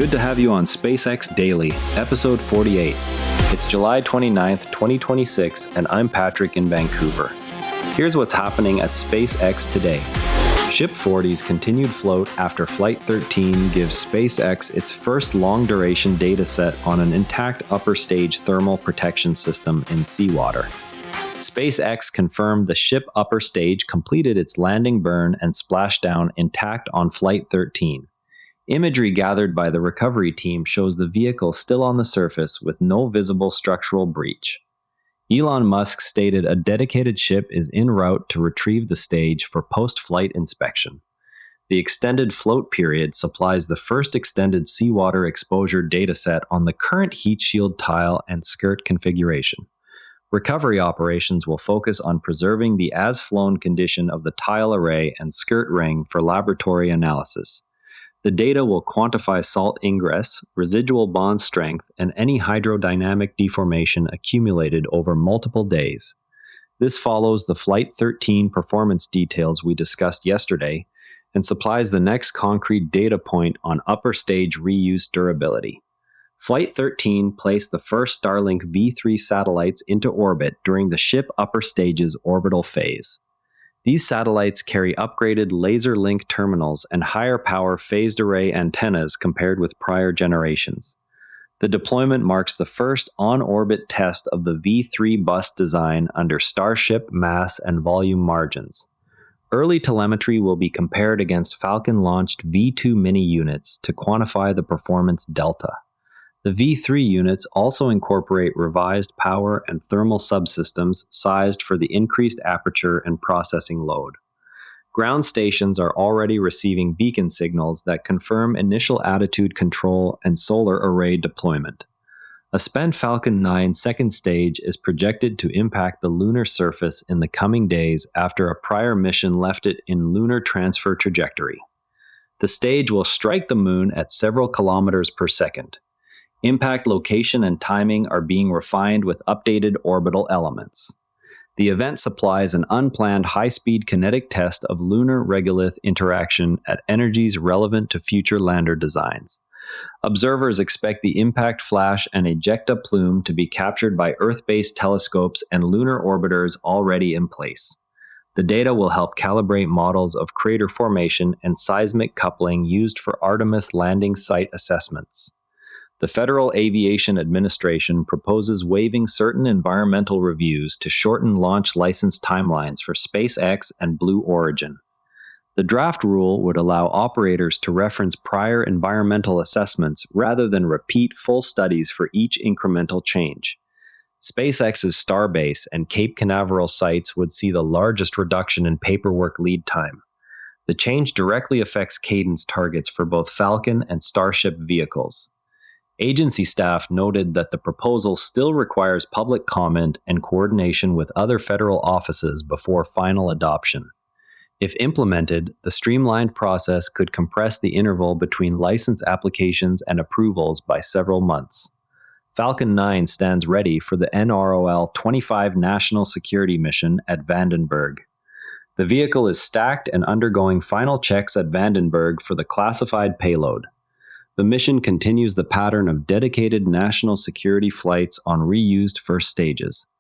Good to have you on SpaceX Daily, episode 48. It's July 29th, 2026, and I'm Patrick in Vancouver. Here's what's happening at SpaceX today. Ship 40's continued float after Flight 13 gives SpaceX its first long-duration dataset on an intact upper stage thermal protection system in seawater. SpaceX confirmed the ship upper stage completed its landing burn and splashdown intact on Flight 13. Imagery gathered by the recovery team shows the vehicle still on the surface with no visible structural breach. Elon Musk stated a dedicated ship is en route to retrieve the stage for post-flight inspection. The extended float period supplies the first extended seawater exposure dataset on the current heat shield tile and skirt configuration. Recovery operations will focus on preserving the as-flown condition of the tile array and skirt ring for laboratory analysis. The data will quantify salt ingress, residual bond strength, and any hydrodynamic deformation accumulated over multiple days. This follows the Flight 13 performance details we discussed yesterday and supplies the next concrete data point on upper stage reuse durability. Flight 13 placed the first Starlink V3 satellites into orbit during the ship upper stage's orbital phase. These satellites carry upgraded laser link terminals and higher power phased array antennas compared with prior generations. The deployment marks the first on-orbit test of the V3 bus design under Starship mass and volume margins. Early telemetry will be compared against Falcon-launched V2 mini units to quantify the performance delta. The V3 units also incorporate revised power and thermal subsystems sized for the increased aperture and processing load. Ground stations are already receiving beacon signals that confirm initial attitude control and solar array deployment. A spent Falcon 9 second stage is projected to impact the lunar surface in the coming days after a prior mission left it in lunar transfer trajectory. The stage will strike the moon at several kilometers per second. Impact location and timing are being refined with updated orbital elements. The event supplies an unplanned high-speed kinetic test of lunar regolith interaction at energies relevant to future lander designs. Observers expect the impact flash and ejecta plume to be captured by Earth-based telescopes and lunar orbiters already in place. The data will help calibrate models of crater formation and seismic coupling used for Artemis landing site assessments. The Federal Aviation Administration proposes waiving certain environmental reviews to shorten launch license timelines for SpaceX and Blue Origin. The draft rule would allow operators to reference prior environmental assessments rather than repeat full studies for each incremental change. SpaceX's Starbase and Cape Canaveral sites would see the largest reduction in paperwork lead time. The change directly affects cadence targets for both Falcon and Starship vehicles. Agency staff noted that the proposal still requires public comment and coordination with other federal offices before final adoption. If implemented, the streamlined process could compress the interval between license applications and approvals by several months. Falcon 9 stands ready for the NROL 25 national security mission at Vandenberg. The vehicle is stacked and undergoing final checks at Vandenberg for the classified payload. The mission continues the pattern of dedicated national security flights on reused first stages.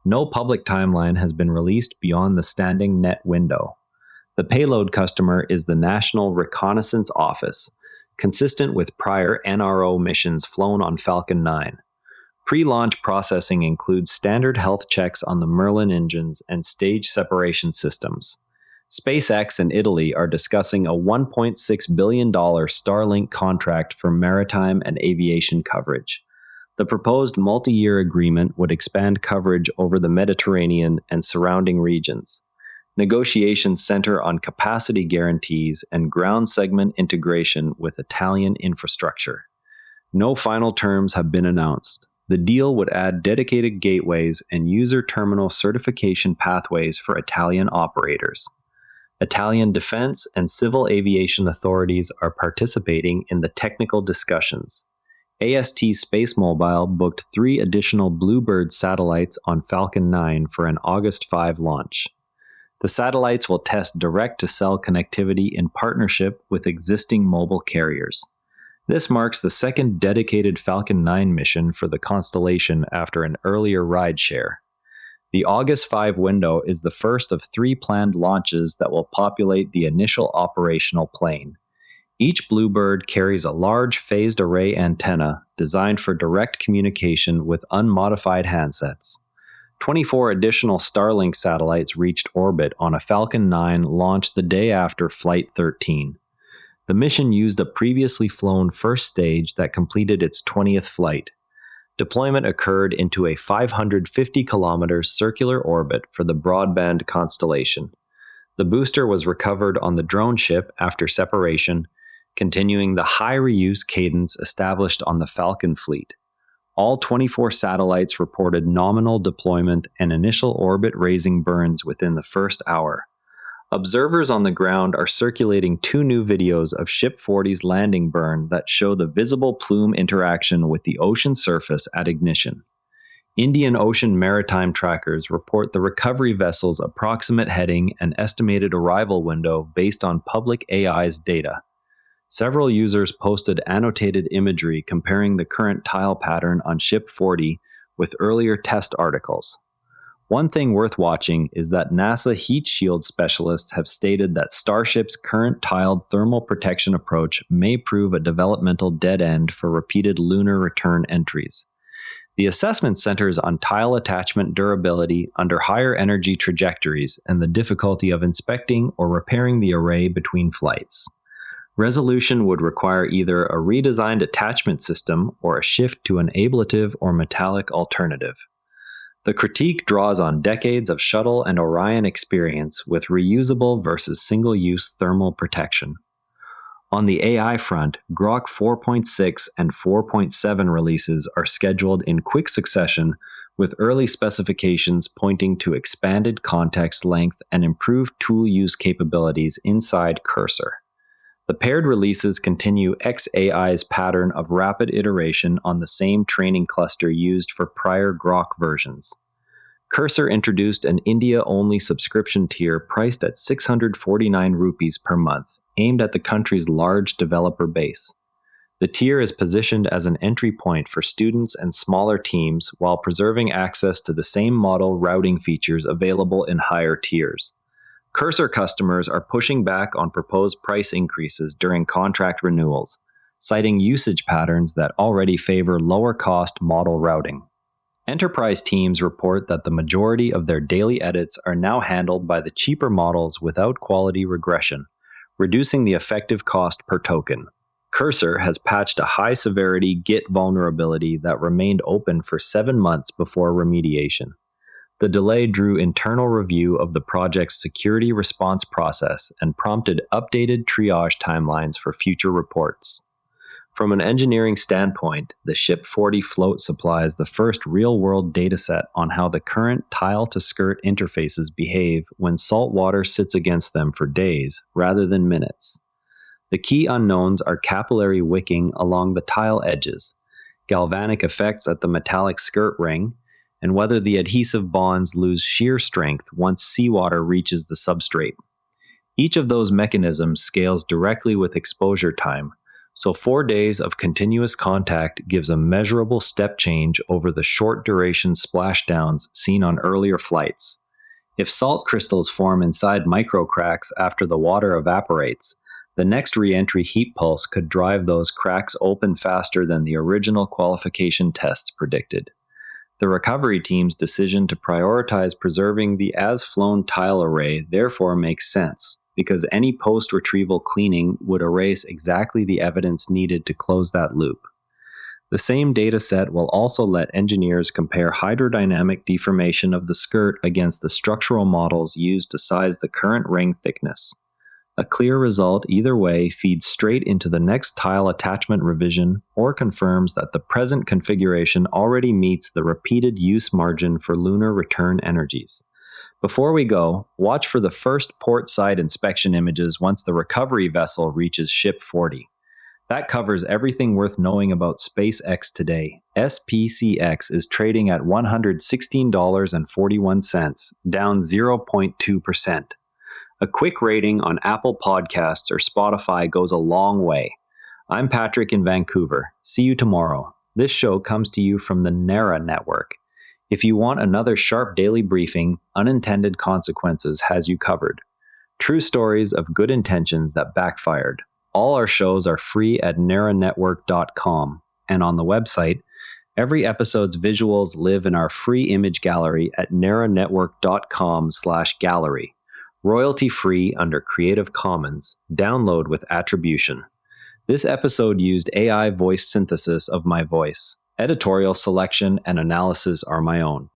No public timeline has been released beyond the standing net window. The payload customer is the National Reconnaissance Office, consistent with prior NRO missions flown on Falcon 9. Pre-launch processing includes standard health checks on the Merlin engines and stage separation systems. SpaceX and Italy are discussing a $1.6 billion Starlink contract for maritime and aviation coverage. The proposed multi-year agreement would expand coverage over the Mediterranean and surrounding regions. Negotiations center on capacity guarantees and ground segment integration with Italian infrastructure. No final terms have been announced. The deal would add dedicated gateways and user terminal certification pathways for Italian operators. Italian defense and civil aviation authorities are participating in the technical discussions. AST SpaceMobile booked 3 additional Bluebird satellites on Falcon 9 for an August 5 launch. The satellites will test direct-to-cell connectivity in partnership with existing mobile carriers. This marks the second dedicated Falcon 9 mission for the constellation after an earlier rideshare. The August 5 window is the first of 3 planned launches that will populate the initial operational plane. Each Bluebird carries a large phased array antenna designed for direct communication with unmodified handsets. 24 additional Starlink satellites reached orbit on a Falcon 9 launched the day after Flight 13. The mission used a previously flown first stage that completed its 20th flight. Deployment occurred into a 550-kilometer circular orbit for the broadband constellation. The booster was recovered on the drone ship after separation, continuing the high reuse cadence established on the Falcon fleet. All 24 satellites reported nominal deployment and initial orbit-raising burns within the first hour. Observers on the ground are circulating 2 new videos of Ship 40's landing burn that show the visible plume interaction with the ocean surface at ignition. Indian Ocean maritime trackers report the recovery vessel's approximate heading and estimated arrival window based on public AI's data. Several users posted annotated imagery comparing the current tile pattern on Ship 40 with earlier test articles. One thing worth watching is that NASA heat shield specialists have stated that Starship's current tiled thermal protection approach may prove a developmental dead end for repeated lunar return entries. The assessment centers on tile attachment durability under higher energy trajectories and the difficulty of inspecting or repairing the array between flights. Resolution would require either a redesigned attachment system or a shift to an ablative or metallic alternative. The critique draws on decades of shuttle and Orion experience with reusable versus single-use thermal protection. On the AI front, Grok 4.6 and 4.7 releases are scheduled in quick succession, with early specifications pointing to expanded context length and improved tool use capabilities inside Cursor. The paired releases continue xAI's pattern of rapid iteration on the same training cluster used for prior Grok versions. Cursor introduced an India-only subscription tier priced at 649 rupees per month, aimed at the country's large developer base. The tier is positioned as an entry point for students and smaller teams while preserving access to the same model routing features available in higher tiers. Cursor customers are pushing back on proposed price increases during contract renewals, citing usage patterns that already favor lower-cost model routing. Enterprise teams report that the majority of their daily edits are now handled by the cheaper models without quality regression, reducing the effective cost per token. Cursor has patched a high-severity Git vulnerability that remained open for 7 months before remediation. The delay drew internal review of the project's security response process and prompted updated triage timelines for future reports. From an engineering standpoint, the Ship 40 float supplies the first real-world dataset on how the current tile-to-skirt interfaces behave when salt water sits against them for days rather than minutes. The key unknowns are capillary wicking along the tile edges, galvanic effects at the metallic skirt ring, and whether the adhesive bonds lose shear strength once seawater reaches the substrate. Each of those mechanisms scales directly with exposure time, so 4 days of continuous contact gives a measurable step change over the short-duration splashdowns seen on earlier flights. If salt crystals form inside microcracks after the water evaporates, the next re-entry heat pulse could drive those cracks open faster than the original qualification tests predicted. The recovery team's decision to prioritize preserving the as-flown tile array therefore makes sense, because any post-retrieval cleaning would erase exactly the evidence needed to close that loop. The same dataset will also let engineers compare hydrodynamic deformation of the skirt against the structural models used to size the current ring thickness. A clear result either way feeds straight into the next tile attachment revision or confirms that the present configuration already meets the repeated use margin for lunar return energies. Before we go, watch for the first port side inspection images once the recovery vessel reaches Ship 40. That covers everything worth knowing about SpaceX today. SPCX is trading at $116.41, down 0.2%. A quick rating on Apple Podcasts or Spotify goes a long way. I'm Patrick in Vancouver. See you tomorrow. This show comes to you from the NARA network. If you want another sharp daily briefing, Unintended Consequences has you covered. True stories of good intentions that backfired. All our shows are free at naranetwork.com, and on the website, every episode's visuals live in our free image gallery at naranetwork.com/gallery. Royalty free under Creative Commons. Download with attribution. This episode used AI voice synthesis of my voice. Editorial selection and analysis are my own.